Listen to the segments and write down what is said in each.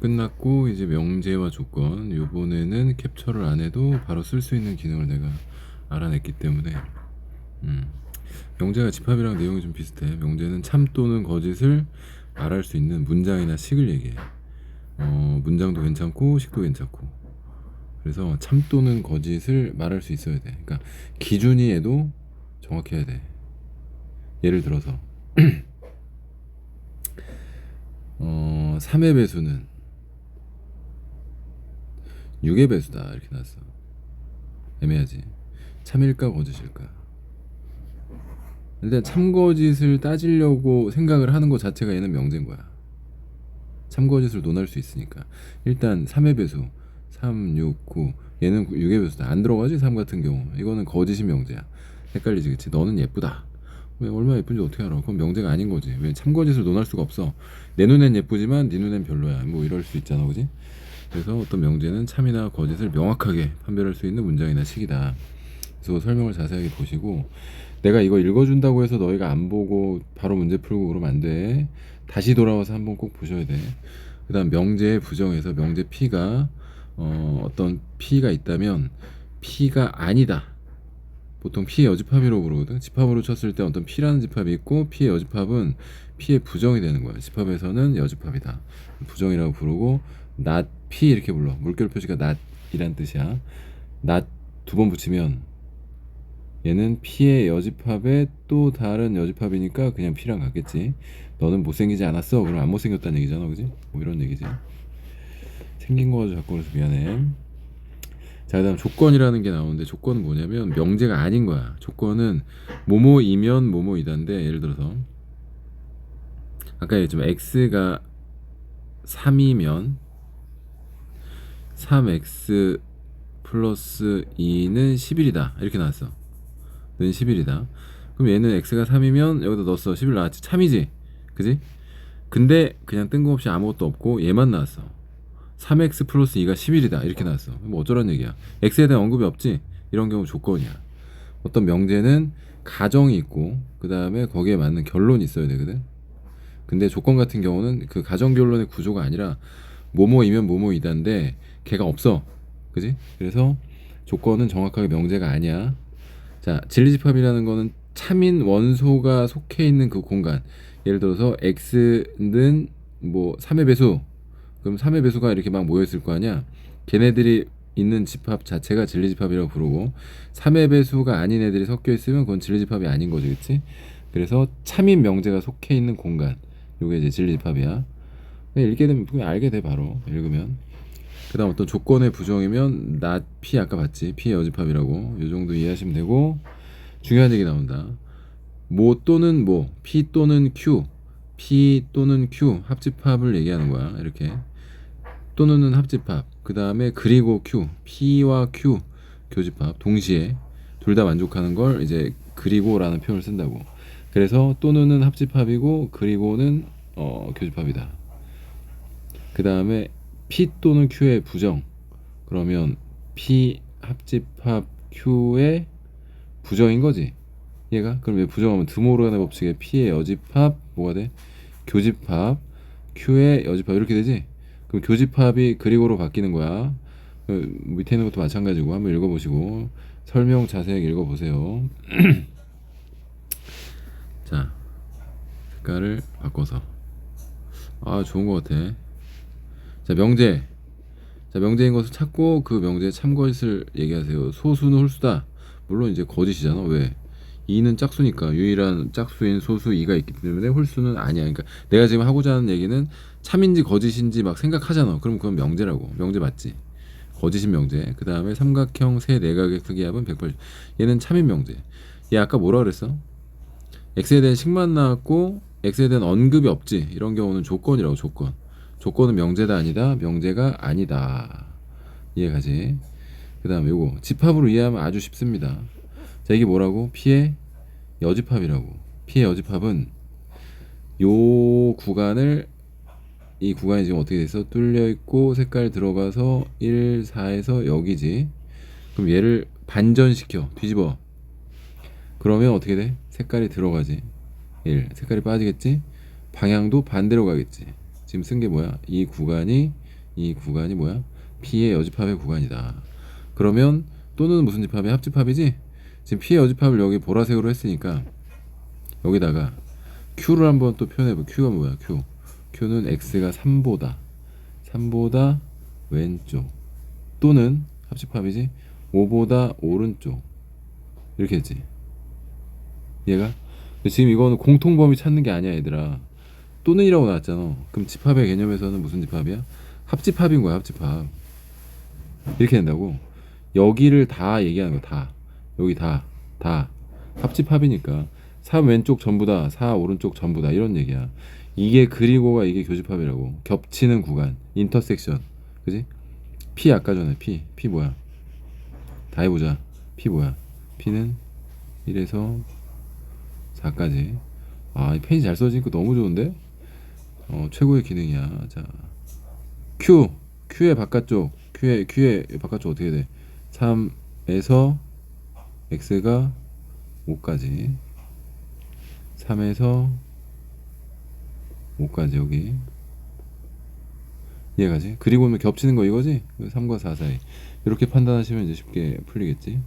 끝났고 이제 명제와 조건 요번에는 캡처를 안 해도 바로 쓸 수 있는 기능을 내가 알아냈기 때문에 명제가 집합이랑 내용이 좀 비슷해. 명제는 참 또는 거짓을 말할 수 있는 문장이나 식을 얘기해. 문장도 괜찮고 식도 괜찮고. 그래서 참 또는 거짓을 말할 수 있어야 돼. 그러니까 기준이 얘도 정확해야 돼. 예를 들어서 3의 배수는 6의 배수다 이렇게 나왔어. 애매하지. 참일까 거짓일까. 일단 참거짓을 따지려고 생각을 하는 것 자체가 얘는 명제인 거야. 참거짓을 논할 수 있으니까. 일단 3의 배수 3, 6, 9 얘는 6의 배수다. 안 들어가지 3 같은 경우. 이거는 거짓이 명제야. 헷갈리지 그치? 너는 예쁘다. 왜 얼마나 예쁜지 어떻게 알아? 그건 명제가 아닌 거지. 왜 참거짓을 논할 수가 없어. 내 눈엔 예쁘지만 네 눈엔 별로야. 뭐 이럴 수 있잖아 그지? 그래서 어떤 명제는 참이나 거짓을 명확하게 판별할 수 있는 문장이나 식이다. 그래서 설명을 자세하게 보시고, 내가 이거 읽어준다고 해서 너희가 안 보고 바로 문제 풀고 그러면 안 돼. 다시 돌아와서 한번 꼭 보셔야 돼. 그 다음 명제의 부정에서 명제 P가 어떤 P가 있다면 P가 아니다. 보통 P의 여집합이라고 부르거든. 집합으로 쳤을 때 어떤 P라는 집합이 있고 P의 여집합은 P의 부정이 되는 거야. 집합에서는 여집합이다. 부정이라고 부르고 not P 이렇게 불러. 물결 표시가 not 이란 뜻이야. not 두 번 붙이면 얘는 P의 여집합에 또 다른 여집합이니까 그냥 P랑 같겠지. 너는 못생기지 않았어. 그럼 안 못생겼다는 얘기잖아. 그지? 뭐 이런 얘기지. 생긴 거 가지고 자꾸 그래서 미안해. 자, 그다음 조건이라는 게 나오는데 조건은 뭐냐면 명제가 아닌 거야. 조건은 뭐뭐이면 뭐뭐이다인데 예를 들어서 아까 얘기했지만 x가 3이면 3x 플러스 2는 11이다 이렇게 나왔어. 는 11이다. 그럼 얘는 x가 3이면 여기다 넣었어. 11 나왔지. 참이지. 그지? 근데 그냥 뜬금없이 아무것도 없고 얘만 나왔어. 3x 플러스 2가 11이다 이렇게 나왔어. 뭐 어쩌란 얘기야. x에 대한 언급이 없지. 이런 경우 조건이야. 어떤 명제는 가정이 있고 그 다음에 거기에 맞는 결론이 있어야 되거든. 근데 조건 같은 경우는 그 가정 결론의 구조가 아니라 뭐뭐이면 뭐뭐이다인데 걔가 없어. 그지? 그래서 조건은 정확하게 명제가 아니야. 자, 진리집합이라는 거는 참인 원소가 속해 있는 그 공간. 예를 들어서 x는 뭐 3의 배수. 그럼 3의 배수가 이렇게 막 모여 있을 거 아니야. 걔네들이 있는 집합 자체가 진리집합이라고 부르고 3의 배수가 아닌 애들이 섞여 있으면 그건 진리집합이 아닌 거지. 그치? 그래서 참인 명제가 속해 있는 공간. 요게 이제 진리집합이야. 그냥 읽게 되면 그냥 알게 돼 바로 읽으면. 그다음 어떤 조건의 부정이면 not P 아까 봤지. P의 여집합이라고. 요 정도 이해하시면 되고 중요한 얘기 나온다. 뭐 또는 뭐 P 또는 Q P 또는 Q 합집합을 얘기하는 거야. 이렇게 또는은 합집합 그 다음에 그리고 Q P와 Q 교집합 동시에 둘 다 만족하는 걸 이제 그리고라는 표현을 쓴다고. 그래서 또는은 합집합이고 그리고는 교집합이다. 그 다음에 P 또는 Q의 부정 그러면 P 합집합 Q의 부정인 거지. 얘가 그럼 얘 부정하면 드모르간의 법칙에 P의 여집합 뭐가 돼? 교집합 Q의 여집합 이렇게 되지. 그럼 교집합이 그리고로 바뀌는 거야. 밑에 있는 것도 마찬가지고 한번 읽어보시고 설명 자세하게 읽어보세요. 자, 색깔을 바꿔서 좋은 것 같아. 자, 명제. 자, 명제인 것을 찾고 그 명제의 참거짓을 얘기하세요. 소수는 홀수다. 물론 이제 거짓이잖아. 왜? 2는 짝수니까 유일한 짝수인 소수 2가 있기 때문에 홀수는 아니야. 그러니까 내가 지금 하고자 하는 얘기는 참인지 거짓인지 막 생각하잖아. 그럼 그건 명제라고. 명제 맞지? 거짓인 명제. 그 다음에 삼각형 세 내각의 크기 합은 180. 얘는 참인 명제. 얘 아까 뭐라 그랬어? x에 대한 식만 나왔고 x에 대한 언급이 없지. 이런 경우는 조건이라고. 조건. 조건은 명제다 아니다. 명제가 아니다. 이해가지? 그 다음에 요거 집합으로 이해하면 아주 쉽습니다. 자, 이게 뭐라고? P의 여집합이라고. P의 여집합은 요 구간을 이 구간이 지금 어떻게 돼서 뚫려 있고 색깔 들어가서 1, 4에서 여기지. 그럼 얘를 반전시켜 뒤집어. 그러면 어떻게 돼? 색깔이 들어가지. 1 색깔이 빠지겠지. 방향도 반대로 가겠지. 지금 쓴 게 뭐야? 이 구간이 이 구간이 뭐야? P의 여집합의 구간이다. 그러면 또는 무슨 집합이 합집합이지? 지금 P의 여집합을 여기 보라색으로 했으니까 여기다가 Q를 한번 또 표현해봐. Q가 뭐야? Q는 X가 3보다 왼쪽 또는 합집합이지? 5보다 오른쪽 이렇게 했지. 얘가 지금 이거는 공통범위 찾는 게 아니야 얘들아. 또는이라고 나왔잖아. 그럼 집합의 개념에서는 무슨 집합이야? 합집합인 거야. 합집합. 이렇게 된다고. 여기를 다 얘기하는 거야. 다. 여기 다 합집합이니까 3 왼쪽 전부다 4 오른쪽 전부다 이런 얘기야. 이게 그리고가 이게 교집합이라고. 겹치는 구간 인터섹션. 그지? P 아까 전에 P 뭐야? 다 해보자. P 뭐야? P는 1에서 4까지. 아, 이 펜이 잘 써지니까 너무 좋은데? 최고의 기능이야. 자, Q의 바깥쪽, Q의 바깥쪽 어떻게 돼? 3에서 X가 5까지. 3에서 5까지 여기. 이해가지? 그리고는 겹치는 거 이거지? 3과 4 사이. 이렇게 판단하시면 이제 쉽게 풀리겠지?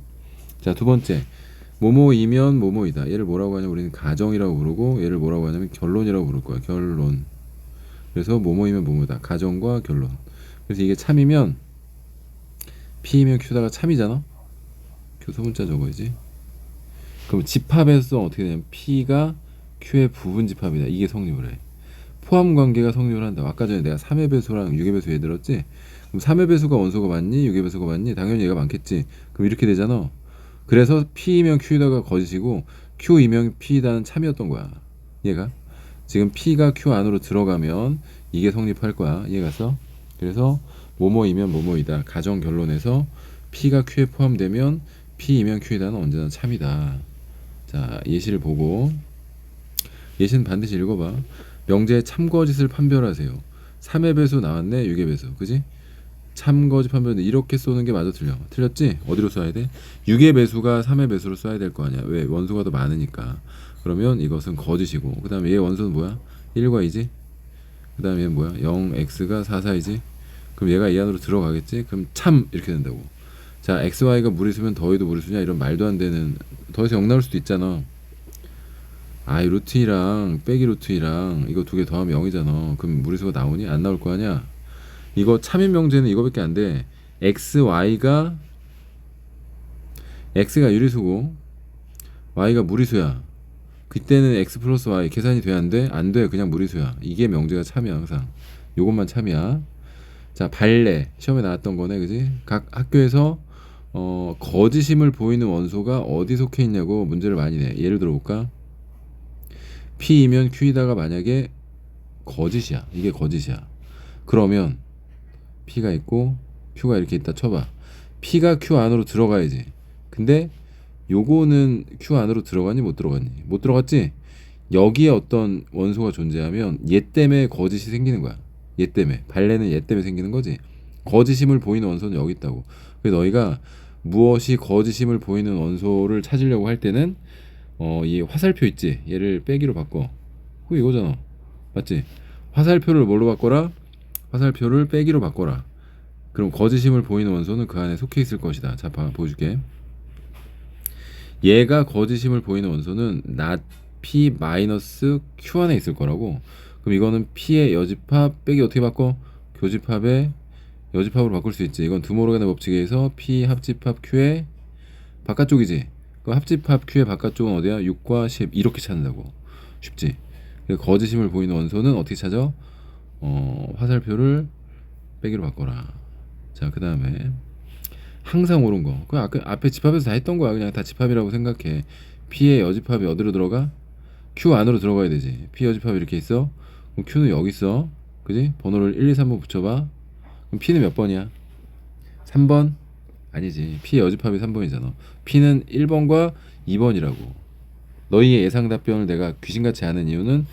자, 두 번째. 뭐뭐이면 뭐뭐이다. 얘를 뭐라고 하냐면 우리는 가정이라고 부르고 얘를 뭐라고 하냐면 결론이라고 부를 거야. 결론. 그래서 뭐뭐이면 뭐뭐다. 가정과 결론. 그래서 이게 참이면 P이면 Q다가 참이잖아. Q 소문자 적어야지. 그럼 집합에서 어떻게 되냐면 P가 Q의 부분 집합이다. 이게 성립을 해. 포함 관계가 성립을 한다. 아까 전에 내가 3의 배수랑 6의 배수 얘들었지. 그럼 3의 배수가 원소가 맞니? 6의 배수가 맞니? 당연히 얘가 많겠지. 그럼 이렇게 되잖아. 그래서 P이면 Q다가 거짓이고 Q이면 P다는 참이었던 거야. 얘가 지금 P가 Q 안으로 들어가면 이게 성립할 거야. 이해갔어? 그래서 뭐뭐이면 뭐뭐이다. 가정 결론에서 P가 Q에 포함되면 P이면 Q이다는 언제나 참이다. 자, 예시를 보고 예시는 반드시 읽어봐. 명제의 참거짓을 판별하세요. 3의 배수 나왔네. 6의 배수. 그지? 참거짓 판별은 이렇게 쏘는 게 맞아 틀려? 틀렸지? 어디로 쏴야 돼? 6의 배수가 3의 배수로 쏴야 될 거 아니야. 왜? 원소가 더 많으니까. 그러면 이것은 거짓이고 그 다음에 얘 원소는 뭐야? 1과 2지? 그 다음에 얘는 뭐야? 0, x가 4, 4이지? 그럼 얘가 이 안으로 들어가겠지? 그럼 참 이렇게 된다고. 자, x, y가 무리수면 더해도 무리수냐? 이런 말도 안 되는. 더해서 0 나올 수도 있잖아. 아이, 루트 2랑 빼기 루트 2랑 이거 두 개 더하면 0이잖아. 그럼 무리수가 나오니? 안 나올 거 아니야? 이거 참인 명제는 이거밖에 안 돼. x가 유리수고 y가 무리수야. 그때는 x 플러스 y 계산이 돼 안 돼? 안 돼. 그냥 무리수야. 이게 명제가 참이야 항상. 요것만 참이야. 자, 발레 시험에 나왔던 거네. 그지? 각 학교에서 거짓임을 보이는 원소가 어디 속해 있냐고 문제를 많이 내. 예를 들어 볼까? P이면 Q이다가 만약에 거짓이야. 이게 거짓이야. 그러면 P가 있고 Q가 이렇게 있다 쳐봐. P가 Q 안으로 들어가야지. 근데 요거는 Q 안으로 들어가니 못 들어갔니? 못 들어갔지? 여기에 어떤 원소가 존재하면 얘 때문에 거짓이 생기는 거야. 얘 때문에. 발레는 얘 때문에 생기는 거지. 거짓임을 보이는 원소는 여기 있다고. 그래서 너희가 무엇이 거짓임을 보이는 원소를 찾으려고 할 때는 이 화살표 있지? 얘를 빼기로 바꿔. 그거 이거잖아. 맞지? 화살표를 뭘로 바꿔라? 화살표를 빼기로 바꿔라. 그럼 거짓임을 보이는 원소는 그 안에 속해 있을 것이다. 자, 보여줄게. 얘가 거짓임을 보이는 원소는 not P 마이너스 Q 안에 있을 거라고. 그럼 이거는 P의 여집합 빼기 어떻게 바꿔? 교집합의 여집합으로 바꿀 수 있지. 이건 드모르간의 법칙에 의해서 P 합집합 Q의 바깥쪽이지. 그 합집합 Q의 바깥쪽은 어디야? 6과 10 이렇게 찾는다고. 쉽지? 거짓임을 보이는 원소는 어떻게 찾아? 화살표를 빼기로 바꿔라. 자, 그 다음에 항상 옳은 거. 그 아까 앞에 집합에서 다 했던 거야. 그냥 다 집합이라고 생각해. P의 여집합이 어디로 들어가? Q 안으로 들어가야 되지. P 여집합이 이렇게 있어. 그럼 Q는 여기 있어. 그지? 번호를 1, 2, 3번 붙여봐. 그럼 P는 몇 번이야? 3번? 아니지. P의 여집합이 3번이잖아. P는 1번과 2번이라고. 너희의 예상 답변을 내가 귀신같이 아는 이유는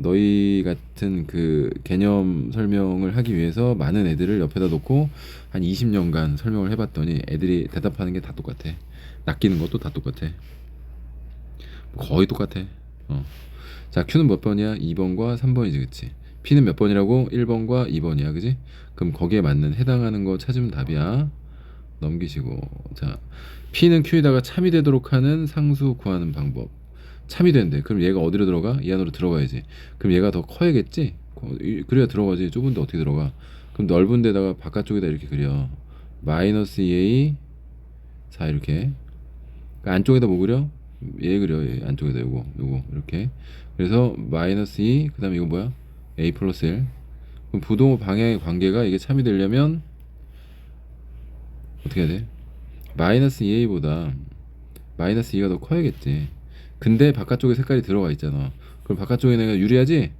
너희 같은 그 개념 설명을 하기 위해서 많은 애들을 옆에다 놓고 한 20년간 설명을 해봤더니 애들이 대답하는 게 다 똑같아. 낚이는 것도 다 똑같아. 거의 똑같아. 자, Q는 몇 번이야? 2번과 3번이지, 그치? P는 몇 번이라고? 1번과 2번이야, 그지? 그럼 거기에 맞는 해당하는 거 찾으면 답이야. 넘기시고. 자, P는 Q에다가 참이 되도록 하는 상수 구하는 방법. 참이 된대. 그럼 얘가 어디로 들어가? 이 안으로 들어가야지. 그럼 얘가 더 커야겠지? 그래야 들어가지. 좁은데 어떻게 들어가? 그럼 넓은 데다가 바깥쪽에다 이렇게 그려. 마이너스 2a 4 이렇게. 그러니까 안쪽에다 뭐 그려? 얘 그려. 얘 안쪽에다 요거 이렇게. 그래서 마이너스 2 그다음에 이거 뭐야? a 플러스 1. 그럼 부동호 방향의 관계가 이게 참이 되려면 어떻게 해야 돼? 마이너스 2a보다 마이너스 2가 더 커야겠지. 근데 바깥쪽에 색깔이 들어가 있잖아. 그럼 바깥쪽에 내가 유리하지?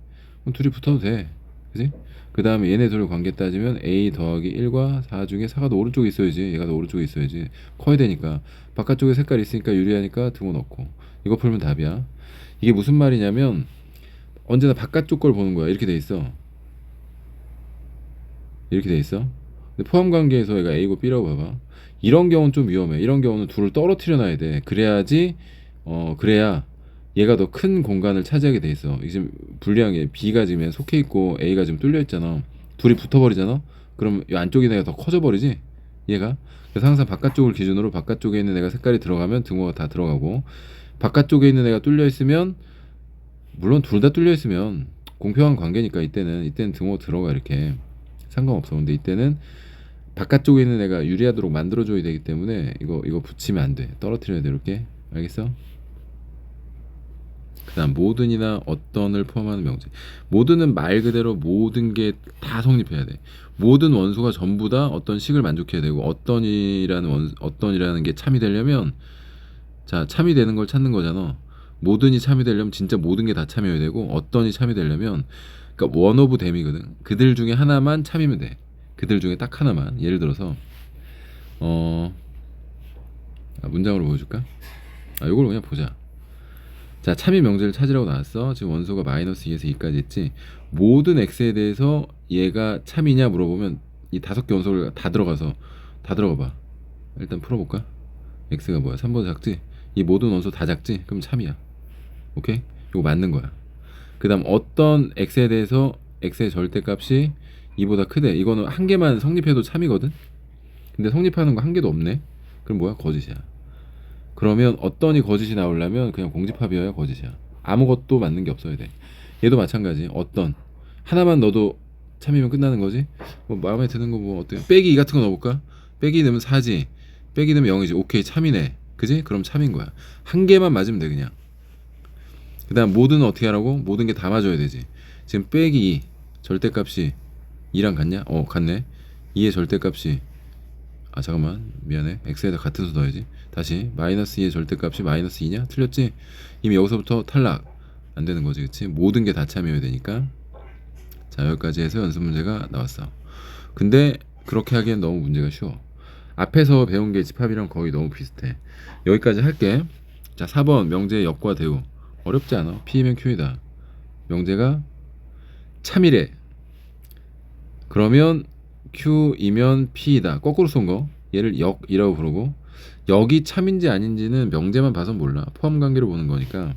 그럼 둘이 붙어도 돼. 그지? 그 다음에 얘네 둘의 관계 따지면 a 더하기 1과 4 중에 4가 더 오른쪽에 있어야지. 얘가 더 오른쪽에 있어야지. 커야 되니까. 바깥쪽에 색깔이 있으니까 유리하니까 등호 넣고. 이거 풀면 답이야. 이게 무슨 말이냐면 언제나 바깥쪽 걸 보는 거야. 이렇게 돼 있어. 이렇게 돼 있어. 근데 포함 관계에서 얘가 a고 b라고 봐봐. 이런 경우는 좀 위험해. 이런 경우는 둘을 떨어뜨려 놔야 돼. 그래야지 그래야 얘가 더 큰 공간을 차지하게 돼 있어. 이게 지금 불리한 게 B가 지금 속해 있고 A가 지금 뚫려 있잖아. 둘이 붙어버리잖아. 그럼 이 안쪽에 내가 더 커져 버리지. 얘가. 그래서 항상 바깥쪽을 기준으로 바깥쪽에 있는 애가 색깔이 들어가면 등호가 다 들어가고, 바깥쪽에 있는 애가 뚫려 있으면, 물론 둘 다 뚫려 있으면 공평한 관계니까 이때는 등호 들어가 이렇게 상관없어. 근데 이때는 바깥쪽에 있는 애가 유리하도록 만들어줘야 되기 때문에 이거 붙이면 안 돼. 떨어뜨려야 돼. 이렇게. 알겠어? 그다음 모든이나 어떤을 포함하는 명제. 모든은 말 그대로 모든 게 다 성립해야 돼. 모든 원소가 전부 다 어떤 식을 만족해야 되고, 어떤이라는 게 참이 되려면, 자, 참이 되는 걸 찾는 거잖아. 모든이 참이 되려면 진짜 모든 게 다 참여해야 되고, 어떤이 참이 되려면, 그러니까 원 오브 댐이거든. 그들 중에 하나만 참이면 돼. 그들 중에 딱 하나만. 예를 들어서 문장으로 보여줄까? 요걸 그냥 보자. 자, 참이 명제를 찾으라고 나왔어. 지금 원소가 마이너스 2에서 2까지 있지. 모든 x에 대해서 얘가 참이냐 물어보면 이 5개 원소를 다 들어가 봐. 일단 풀어볼까? x가 뭐야? 3보다 작지? 이 모든 원소 다 작지? 그럼 참이야. 오케이? 이거 맞는 거야. 그 다음 어떤 x에 대해서 x의 절대값이 2보다 크대. 이거는 한 개만 성립해도 참이거든? 근데 성립하는 거 한 개도 없네? 그럼 뭐야? 거짓이야. 그러면 어떤이 거짓이 나오려면 그냥 공집합이어야 거짓이야. 아무것도 맞는 게 없어야 돼. 얘도 마찬가지. 어떤 하나만 넣어도 참이면 끝나는 거지. 뭐 마음에 드는 거 뭐 어때? 빼기 2 같은 거 넣어볼까? 빼기 넣으면 4지. 빼기 넣으면 0이지. 오케이, 참이네. 그지? 그럼 참인 거야. 한 개만 맞으면 돼 그냥. 그 다음 모든은 어떻게 하라고? 모든 게 다 맞아야 되지. 지금 빼기 2 절대값이 2랑 같냐? 같네. 2의 절대값이 잠깐만 미안해. x에다 같은 수 넣어야지. 다시 마이너스 2의 절대값이 마이너스 2냐? 틀렸지? 이미 여기서부터 탈락. 안 되는 거지, 그치? 모든 게 다 참여해야 되니까. 자, 여기까지 해서 연습 문제가 나왔어. 근데 그렇게 하기엔 너무 문제가 쉬워. 앞에서 배운 게 집합이랑 거의 너무 비슷해. 여기까지 할게. 자, 4번 명제의 역과 대우. 어렵지 않아. P이면 Q이다. 명제가 참이래. 그러면 Q이면 P이다. 거꾸로 쏜 거. 얘를 역이라고 부르고, 역이 참인지 아닌지는 명제만 봐선 몰라. 포함 관계로 보는 거니까.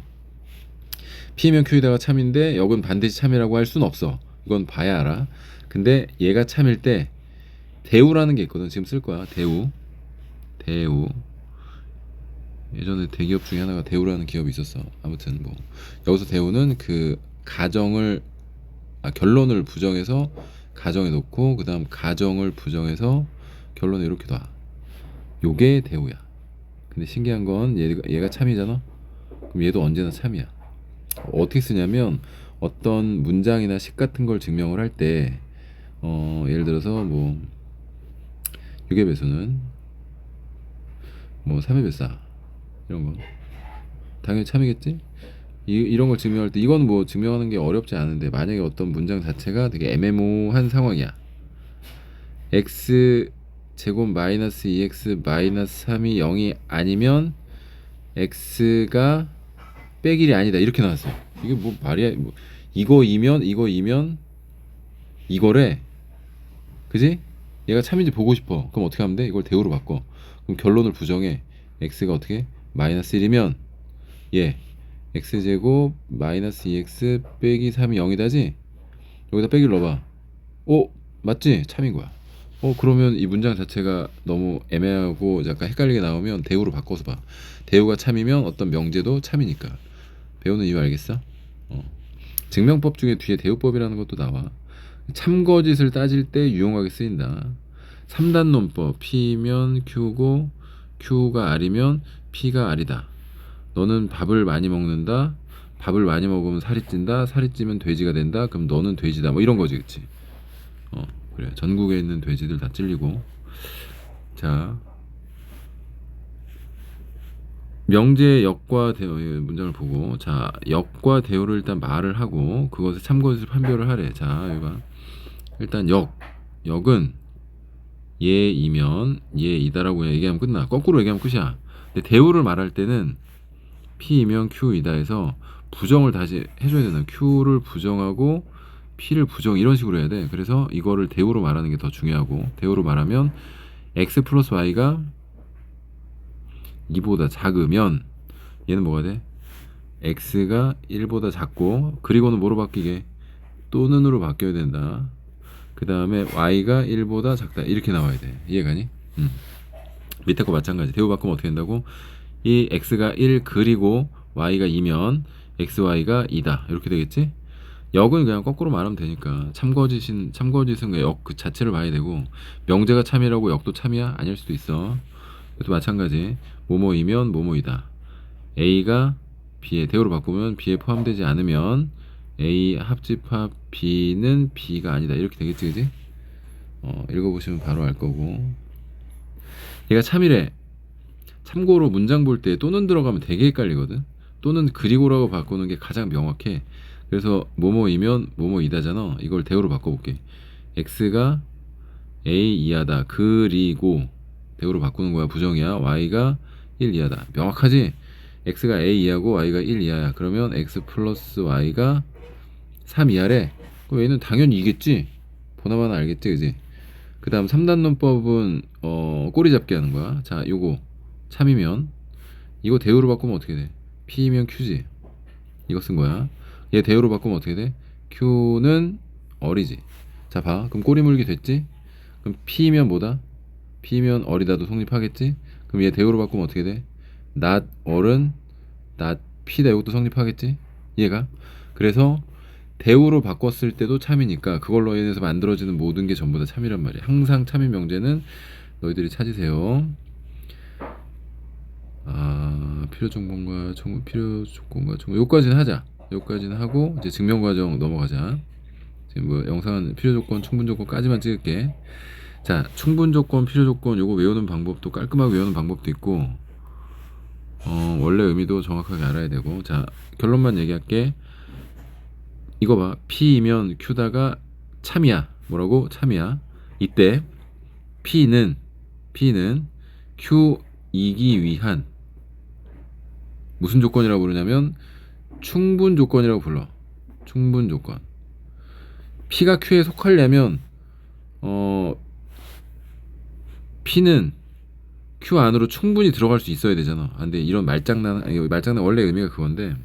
P면 Q에다가 참인데 역은 반드시 참이라고 할 순 없어. 이건 봐야 알아. 근데 얘가 참일 때 대우라는 게 있거든. 지금 쓸 거야. 대우. 예전에 대기업 중에 하나가 대우라는 기업이 있었어. 아무튼 뭐 여기서 대우는 그 결론을 부정해서 가정에 놓고, 그 다음 가정을 부정해서 결론에 이렇게 놔. 요게 대우야. 근데 신기한 건 얘가 참이잖아. 그럼 얘도 언제나 참이야. 어떻게 쓰냐면 어떤 문장이나 식 같은 걸 증명을 할 때 예를 들어서 뭐 6의 배수는 뭐 3의 배수다 이런 거 당연히 참이겠지. 이런 걸 증명할 때 이건 뭐 증명하는 게 어렵지 않은데, 만약에 어떤 문장 자체가 되게 애매모호한 상황이야. x 제곱 마이너스 2x 마이너스 3이 0이 아니면 x가 빼길이 아니다 이렇게 나왔어. 이게 뭐 말이야? 뭐 이거이면 이거래. 그지? 얘가 참인지 보고 싶어. 그럼 어떻게 하면 돼? 이걸 대우로 바꿔. 그럼 결론을 부정해. x가 어떻게? 마이너스 1이면 x제곱 마이너스 2x 빼기 3이 0이다지? 여기다 빼기를 넣어봐. 맞지? 참인 거야. 그러면 이 문장 자체가 너무 애매하고 약간 헷갈리게 나오면 대우로 바꿔서 봐. 대우가 참이면 어떤 명제도 참이니까. 배우는 이유 알겠어? 증명법 중에 뒤에 대우법이라는 것도 나와. 참거짓을 따질 때 유용하게 쓰인다. 3단 논법. P면 Q고 Q가 R이면 P가 R이다. 너는 밥을 많이 먹는다. 밥을 많이 먹으면 살이 찐다. 살이 찌면 돼지가 된다. 그럼 너는 돼지다. 뭐 이런 거지, 그치? 그래. 전국에 있는 돼지들 다 찔리고. 자, 명제의 역과 대우 문장을 보고, 자, 역과 대우를 일단 말을 하고 그것을 참고해서 판별을 하래. 자, 여기 봐. 일단 역은 얘이면 얘이다라고 얘기하면 끝나. 거꾸로 얘기하면 끝이야. 근데 대우를 말할 때는 P이면 Q이다 해서 부정을 다시 해줘야 되나. Q를 부정하고 P를 부정 이런 식으로 해야 돼. 그래서 이거를 대우로 말하는 게 더 중요하고, 대우로 말하면 X 플러스 Y가 2보다 작으면 얘는 뭐가 돼? X가 1보다 작고, 그리고는 뭐로 바뀌게? 또는으로 바뀌어야 된다. 그 다음에 Y가 1보다 작다. 이렇게 나와야 돼. 이해가니? 밑에 거 마찬가지. 대우 바꾸면 어떻게 된다고? 이 X가 1 그리고 Y가 2면 XY가 2다. 이렇게 되겠지? 역은 그냥 거꾸로 말하면 되니까. 참거짓은 역 그 자체를 봐야 되고, 명제가 참이라고 역도 참이야? 아닐 수도 있어. 그것도 마찬가지. 뭐뭐이면 뭐뭐이다. A가 B에 대우로 바꾸면 B에 포함되지 않으면 A 합집합 B는 B가 아니다. 이렇게 되겠지, 그지? 읽어보시면 바로 알 거고. 얘가 참이래. 참고로 문장 볼 때 또는 들어가면 되게 헷갈리거든. 또는 그리고라고 바꾸는 게 가장 명확해. 그래서 뭐뭐이면 뭐뭐이다잖아. 이걸 대우로 바꿔볼게. X가 A 이하다. 그리고 대우로 바꾸는 거야. 부정이야. Y가 1 이하다. 명확하지? X가 A 이하고 Y가 1 이하야. 그러면 X 플러스 Y가 3 이하래. 그럼 얘는 당연히 2겠지? 보나마나 알겠지, 그지? 그 다음 3단 논법은 꼬리 잡기 하는 거야. 자, 요거 참이면 이거 대우로 바꾸면 어떻게 돼? P면 Q지. 이거 쓴 거야. 얘 대우로 바꾸면 어떻게 돼? Q는 어리지. 자, 봐. 그럼 꼬리 물기 됐지? 그럼 P면 뭐다? P면 어리다도 성립하겠지? 그럼 얘 대우로 바꾸면 어떻게 돼? not 어른, not P다. 이것도 성립하겠지? 얘가. 그래서 대우로 바꿨을 때도 참이니까 그걸로 인해서 만들어지는 모든 게 전부 다 참이란 말이야. 항상 참인 명제는 너희들이 찾으세요. 필요 조건과 요까지는 하자. 요까지는 하고 이제 증명 과정 넘어가자. 지금 뭐 영상은 필요 조건, 충분 조건까지만 찍을게. 자, 충분 조건, 필요 조건 요거 외우는 방법도 깔끔하게 외우는 방법도 있고, 원래 의미도 정확하게 알아야 되고. 자, 결론만 얘기할게. 이거 봐. P이면 Q다가 참이야. 뭐라고? 참이야. 이때 P는 Q이기 위한 무슨 조건이라고 부르냐면 충분 조건이라고 불러. 충분 조건. P가 Q에 속하려면 P는 Q 안으로 충분히 들어갈 수 있어야 되잖아. 근데 이런 말장난 원래 의미가 그건데,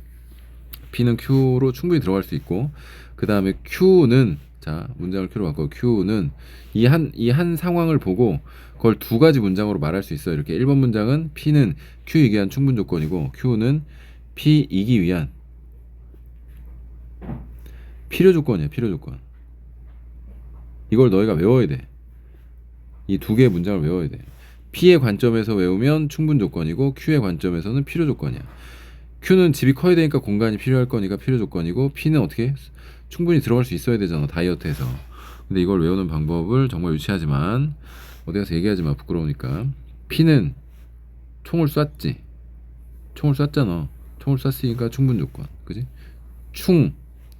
P는 Q로 충분히 들어갈 수 있고, 그 다음에 Q는, 자, 문장을 Q로 바꿔. Q는 이 한 상황을 보고 그걸 두 가지 문장으로 말할 수 있어. 이렇게 1번 문장은 P는 Q이기 위한 충분 조건이고, Q는 P이기 위한 필요 조건이야. 필요 조건. 이걸 너희가 외워야 돼. 이 두 개의 문장을 외워야 돼. P의 관점에서 외우면 충분 조건이고, Q의 관점에서는 필요 조건이야. Q는 집이 커야 되니까 공간이 필요할 거니까 필요 조건이고, P는 어떻게? 충분히 들어갈 수 있어야 되잖아, 다이어트에서. 근데 이걸 외우는 방법을 정말 유치하지만, 어디 가서 얘기하지 마, 부끄러우니까. P는 총을 쐈지. 총을 쐈잖아. 총을 쐈으니까 충분 조건. 그지?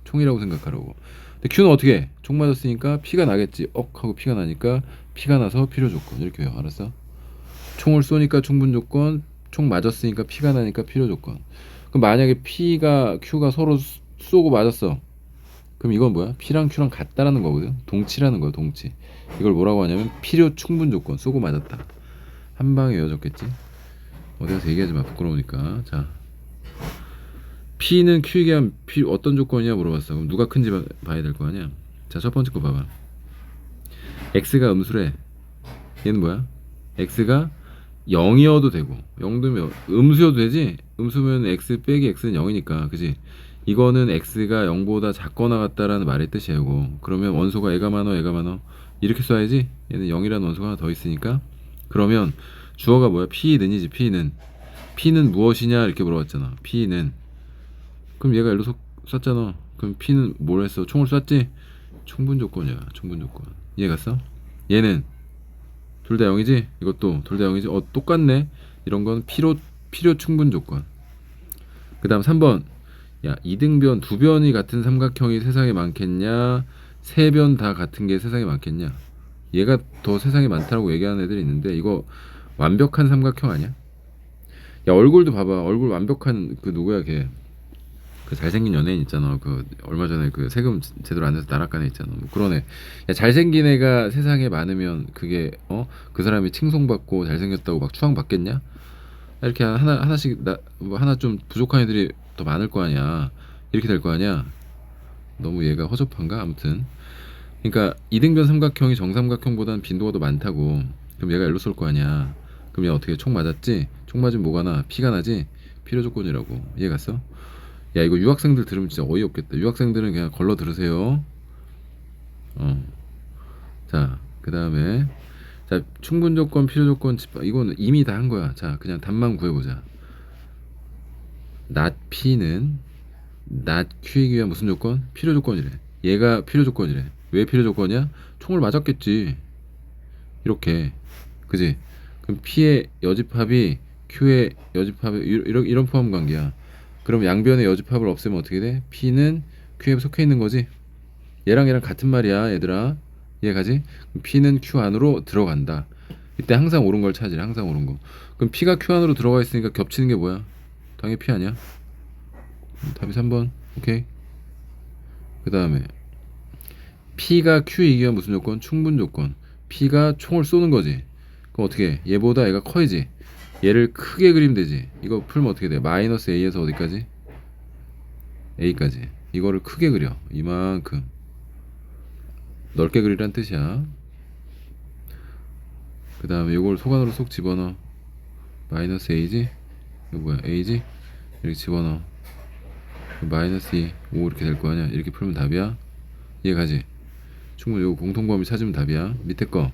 총이라고 생각하라고. 근데 Q는 어떻게 해? 총 맞았으니까 피가 나겠지. 하고 피가 나니까 피가 나서 필요 조건. 이렇게 외워. 알았어? 총을 쏘니까 충분 조건, 총 맞았으니까 피가 나니까 필요 조건. 그럼 만약에 Q가 서로 쏘고 맞았어. 그럼 이건 뭐야? P랑 Q랑 같다라는 거거든. 동치라는 거야, 동치. 이걸 뭐라고 하냐면 필요 충분 조건. 쏘고 맞았다. 한 방에 외워졌겠지? 어디 가서 얘기하지 마, 부끄러우니까. 자, P는 Q에게 한 어떤 조건이냐 물어봤어. 그럼 누가 큰지 봐야 될 거 아니야? 자, 첫 번째 거 봐봐. x가 음수래. 얘는 뭐야? x가 0이어도 되고 0도면 음수여도 되지? 음수면 x 빼기 x는 0이니까 그지? 이거는 x가 0보다 작거나 같다라는 말의 뜻이야 이거. 그러면 원소가 애가 많어 애가 많어 이렇게 써야지. 얘는 0이라는 원소가 하나 더 있으니까. 그러면 주어가 뭐야? P는이지. P는 무엇이냐 이렇게 물어봤잖아. P는. 그럼 얘가 일로 쐈잖아. 그럼 P는 뭘 했어? 총을 쐈지? 충분 조건이야. 충분 조건. 이해갔어? 얘는 둘 다 0이지? 이것도 둘 다 0이지? 똑같네. 이런 건 필요 충분 조건. 그 다음 3번. 야, 이등변 두 변이 같은 삼각형이 세상에 많겠냐? 세 변 다 같은 게 세상에 많겠냐? 얘가 더 세상에 많다고 얘기하는 애들이 있는데 이거 완벽한 삼각형 아니야? 야, 얼굴도 봐봐. 얼굴 완벽한 그 누구야 걔? 그 잘생긴 연예인 있잖아. 그 얼마 전에 그 세금 제대로 안 내서 나락간 애 있잖아. 뭐 그런 애. 야, 잘생긴 애가 세상에 많으면 그게 그 사람이 칭송받고 잘생겼다고 막 추앙받겠냐? 이렇게 하나씩 뭐 하나 좀 부족한 애들이 더 많을 거 아니야. 이렇게 될 거 아니야. 너무 얘가 허접한가? 아무튼. 그러니까 이등변 삼각형이 정삼각형보다는 빈도가 더 많다고. 그럼 얘가 일로 쏠 거 아니야. 그럼 얘 어떻게 총 맞았지? 총 맞으면 뭐가 나? 피가 나지? 필요 조건이라고. 이해 갔어? 야, 이거 유학생들 들으면 진짜 어이없겠다. 유학생들은 그냥 걸러 들으세요. 자, 그 다음에 자, 충분 조건, 필요 조건, 이거는 이미 다 한 거야. 자, 그냥 답만 구해보자. not P는 not Q이기 위한 무슨 조건? 필요 조건이래. 얘가 필요 조건이래. 왜 필요 조건이야? 총을 맞았겠지. 이렇게. 그지? 그럼 P의 여집합이 Q의 여집합이 이런 포함 관계야. 그럼 양변의 여집합을 없애면 어떻게 돼? P는 Q에 속해 있는 거지. 얘랑 같은 말이야, 얘들아. 이해가지? 그럼 P는 Q 안으로 들어간다. 이때 항상 옳은 걸 찾으래. 항상 옳은 거. 그럼 P가 Q 안으로 들어가 있으니까 겹치는 게 뭐야? 당연히 P 아니야? 답이 3번. 오케이. 그 다음에 P가 Q이기 위한 무슨 조건? 충분 조건. P가 총을 쏘는 거지. 그럼 어떻게 해? 얘보다 얘가 커야지. 얘를 크게 그리면 되지. 이거 풀면 어떻게 돼? 마이너스 A에서 어디까지? A까지. 이거를 크게 그려. 이만큼. 넓게 그리란 뜻이야. 그 다음에 요걸 소관으로 쏙 집어넣어. 마이너스 A지? 이거 뭐야? A지? 이렇게 집어넣어. 마이너스 2, 5 이렇게 될 거 아니야. 이렇게 풀면 답이야. 이해가지? 충분히 요거 공통범위 찾으면 답이야. 밑에 거.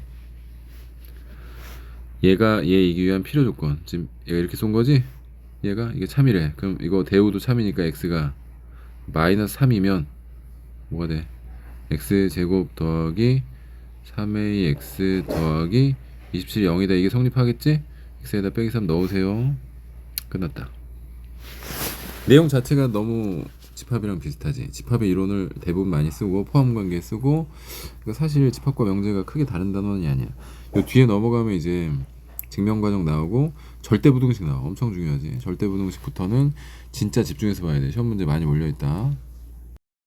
얘가 얘이기 위한 필요 조건. 지금 얘가 이렇게 쏜 거지? 얘가 이게 참이래. 그럼 이거 대우도 참이니까 x가 마이너스 3이면 뭐가 돼? x제곱 더하기 3ax 더하기 27이 0이다. 이게 성립하겠지? x에다 빼기 3 넣으세요. 끝났다. 내용 자체가 너무 집합이랑 비슷하지. 집합의 이론을 대부분 많이 쓰고 포함관계 쓰고. 그러니까 사실 집합과 명제가 크게 다른 단원이 아니야. 요 뒤에 넘어가면 이제 증명과정 나오고 절대부등식 나와. 엄청 중요하지. 절대부등식부터는 진짜 집중해서 봐야 돼. 시험 문제 많이 몰려있다.